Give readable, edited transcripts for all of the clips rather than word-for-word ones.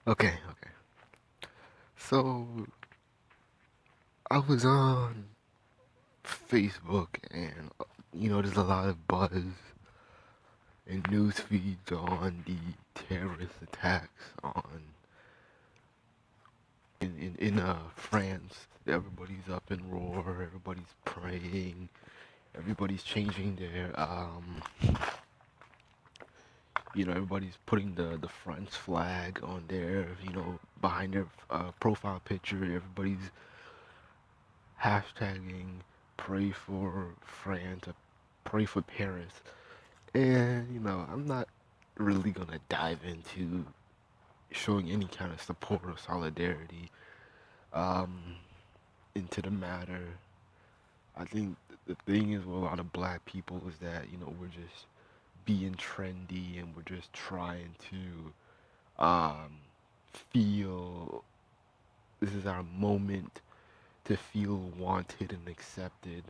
Okay. So I was on Facebook, and there's a lot of buzz and news feeds on the terrorist attacks on in France. Everybody's up in roar. Everybody's praying. Everybody's changing their everybody's putting the French flag on their behind their profile picture. Everybody's hashtagging pray for France, pray for Paris. And, I'm not really gonna dive into showing any kind of support or solidarity um, into the matter. I think the thing is with a lot of black people is that, we're just being trendy and we're just trying to feel this is our moment to feel wanted and accepted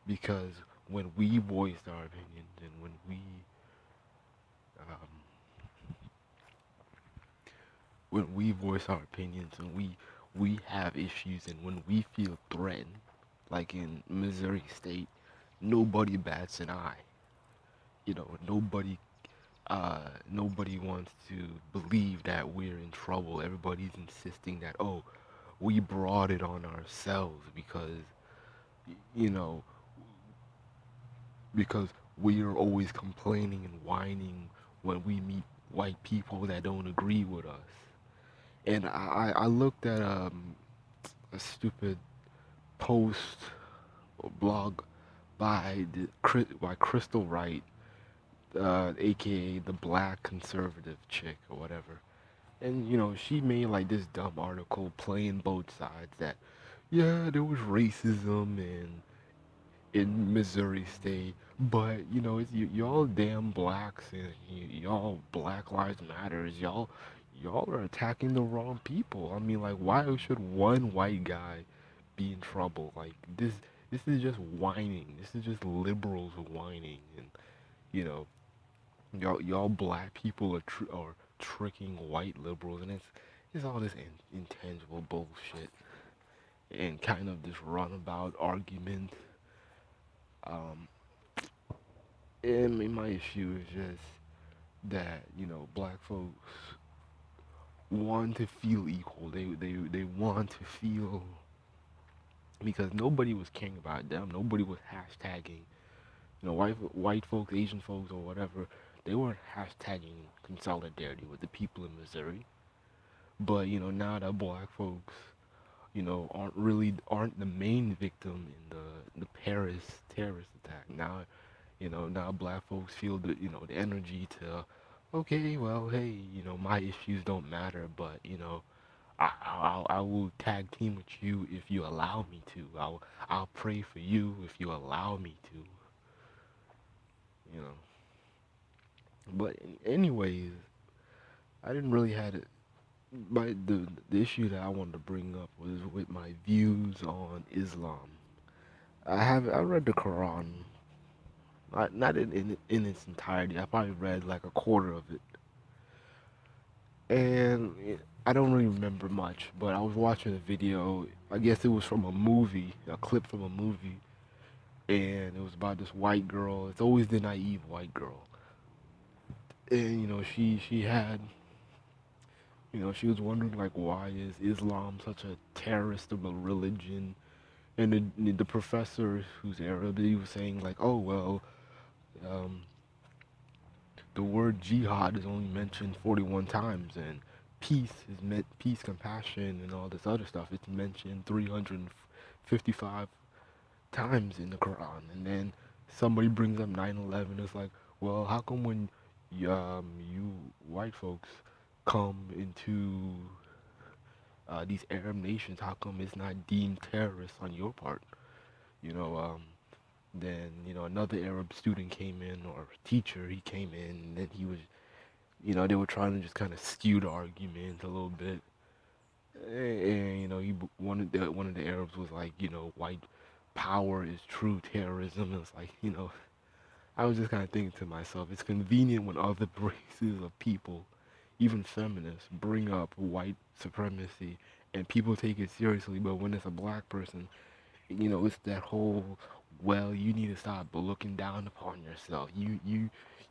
because when we voiced our opinions and um, when we voice our opinions and we have issues and when we feel threatened, like in Missouri State, nobody bats an eye. Nobody wants to believe that we're in trouble. Everybody's insisting that we brought it on ourselves because you know because we are always complaining and whining when we meet white people that don't agree with us. And I looked at a stupid post or blog by Crystal Wright, aka the black conservative chick or whatever. And she made like this dumb article playing both sides that yeah, there was racism in Missouri State, but it's y'all damn blacks and y'all Black Lives Matters, y'all are attacking the wrong people. I mean, like, why should one white guy be in trouble? Like this is just whining. This is just liberals whining, and you know, y'all black people are tricking white liberals, and it's all this intangible bullshit and kind of this runabout argument. Um, and my issue is just that black folks want to feel equal. They want to feel because nobody was caring about them. Nobody was hashtagging. White folks, Asian folks, or whatever. They weren't hashtagging solidarity with the people in Missouri. But now that black folks aren't the main victim in the Paris terrorist attack. Now black folks feel the energy to, okay, well, hey, my issues don't matter, but I will tag team with you if you allow me to. I'll pray for you if you allow me to. You know. But anyways, I didn't really had it. The issue that I wanted to bring up was with my views on Islam. I read the Quran, not in its entirety. I probably read like a quarter of it, and I don't really remember much. But I was watching a video. I guess it was from a movie, a clip from a movie, and it was about this white girl. It's always the naive white girl, and she had she was wondering like why is Islam such a terrorist of a religion, and the professor who's Arab, he was saying like, oh well, um, the word jihad is only mentioned 41 times, and peace, compassion, and all this other stuff. It's mentioned 355 times in the Quran. And then somebody brings up 9/11. It's like, well, how come when you white folks come into these Arab nations, how come it's not deemed terrorist on your part? You know, then another Arab student came in or teacher, he came in, and then he was they were trying to just kind of skew the argument a little bit. And one of the Arabs was like, white power is true terrorism. And it's like, I was just kind of thinking to myself, it's convenient when other races of people, even feminists bring up white supremacy and people take it seriously, but when it's a black person, it's that whole, well, you need to stop looking down upon yourself. You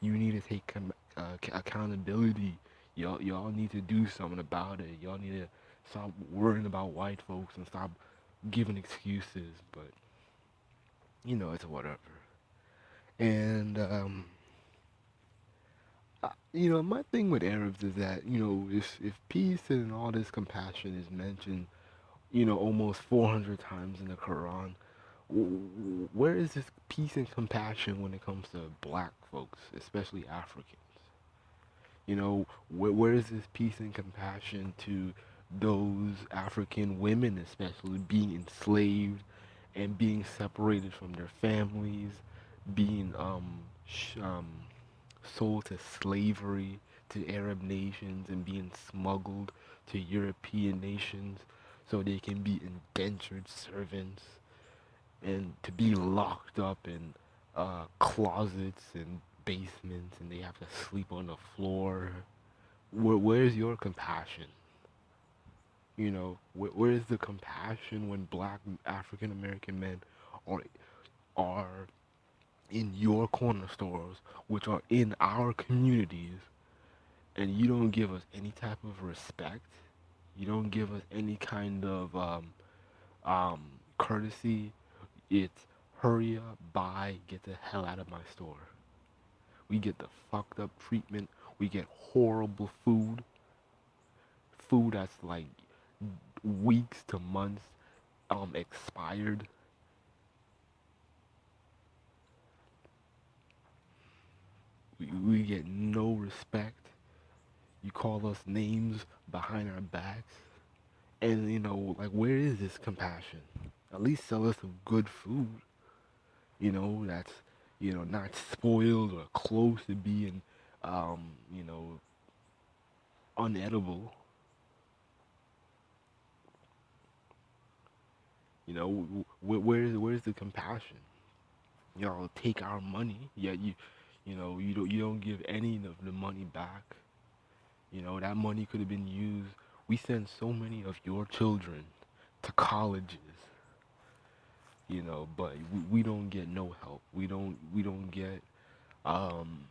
need to take accountability. Y'all need to do something about it. Y'all need to stop worrying about white folks and stop giving excuses. But it's whatever. And my thing with Arabs is that if peace and all this compassion is mentioned, almost 400 times in the Quran, where is this peace and compassion when it comes to black folks, especially Africans? Where is this peace and compassion to those African women, especially being enslaved and being separated from their families, being sold to slavery to Arab nations and being smuggled to European nations so they can be indentured servants and to be locked up in closets and basements and they have to sleep on the floor. Where's your compassion? Where's the compassion when black African American men are are in your corner stores, which are in our communities, and you don't give us any type of respect? You don't give us any kind of um, courtesy. It's hurry up, buy, get the hell out of my store. We get the fucked up treatment. We get horrible food that's like weeks to months expired. We get no respect. You call us names behind our backs. And like where is this compassion? At least sell us some good food, that's not spoiled or close to being um, you know, unedible. Where's the compassion? Y'all take our money, yet you don't give any of the money back. That money could have been used. We send so many of your children to colleges, but we don't get no help. We don't get um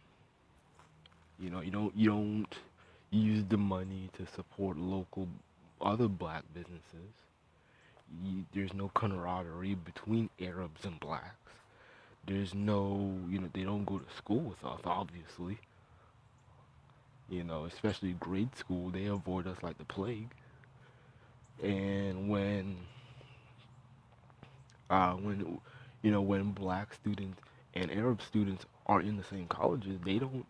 you don't use the money to support local other black businesses. There's no camaraderie between Arabs and blacks. There's no, they don't go to school with us, obviously. Especially grade school, they avoid us like the plague. And when black students and Arab students are in the same colleges, they don't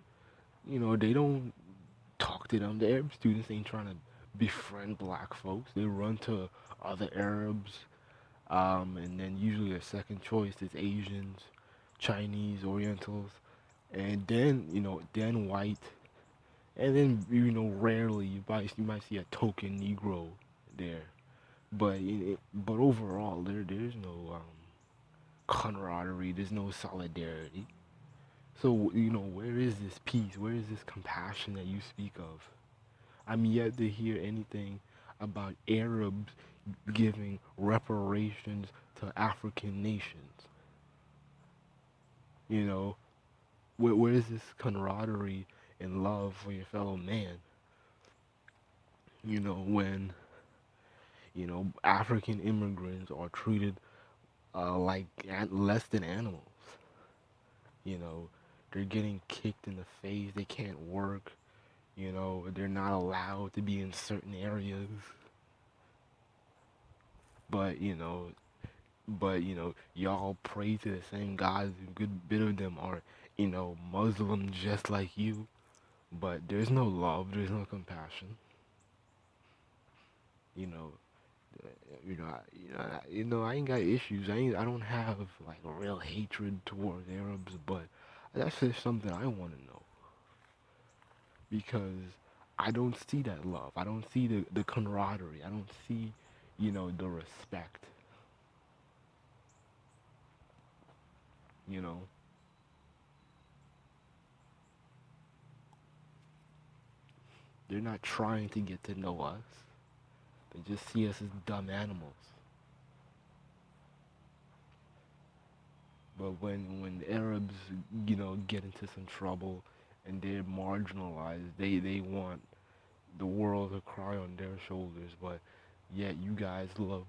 talk to them. The Arab students ain't trying to befriend black folks. They run to other Arabs, and then usually their second choice is Asians, Chinese, Orientals, and then white, and then rarely you might see a token Negro there, but overall there's no camaraderie, there's no solidarity. So where is this peace? Where is this compassion that you speak of? I'm yet to hear anything about Arabs giving reparations to African nations. You know, where is this camaraderie and love for your fellow man? When African immigrants are treated like less than animals. You know, they're getting kicked in the face. They can't work. They're not allowed to be in certain areas. But y'all pray to the same gods. A good bit of them are, Muslim just like you. But there's no love. There's no compassion. You know, I ain't got issues. I don't have like a real hatred towards Arabs, but that's just something I want to know because I don't see that love. I don't see the camaraderie. I don't see, the respect. You know, They're not trying to get to know us. They just see us as dumb animals. But when Arabs, get into some trouble and they're marginalized, they want the world to cry on their shoulders. But yet you guys love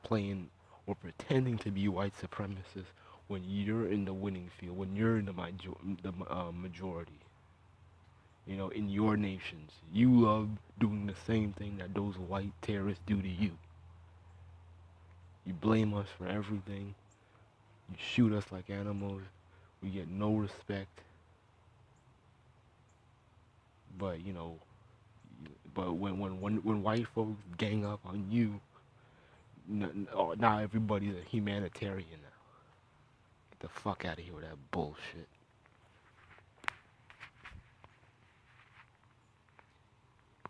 playing or pretending to be white supremacists when you're in the winning field, when you're in the majority. In your nations, you love doing the same thing that those white terrorists do to you. You blame us for everything. You shoot us like animals. We get no respect. But when white folks gang up on you, now everybody's a humanitarian now. Get the fuck out of here with that bullshit.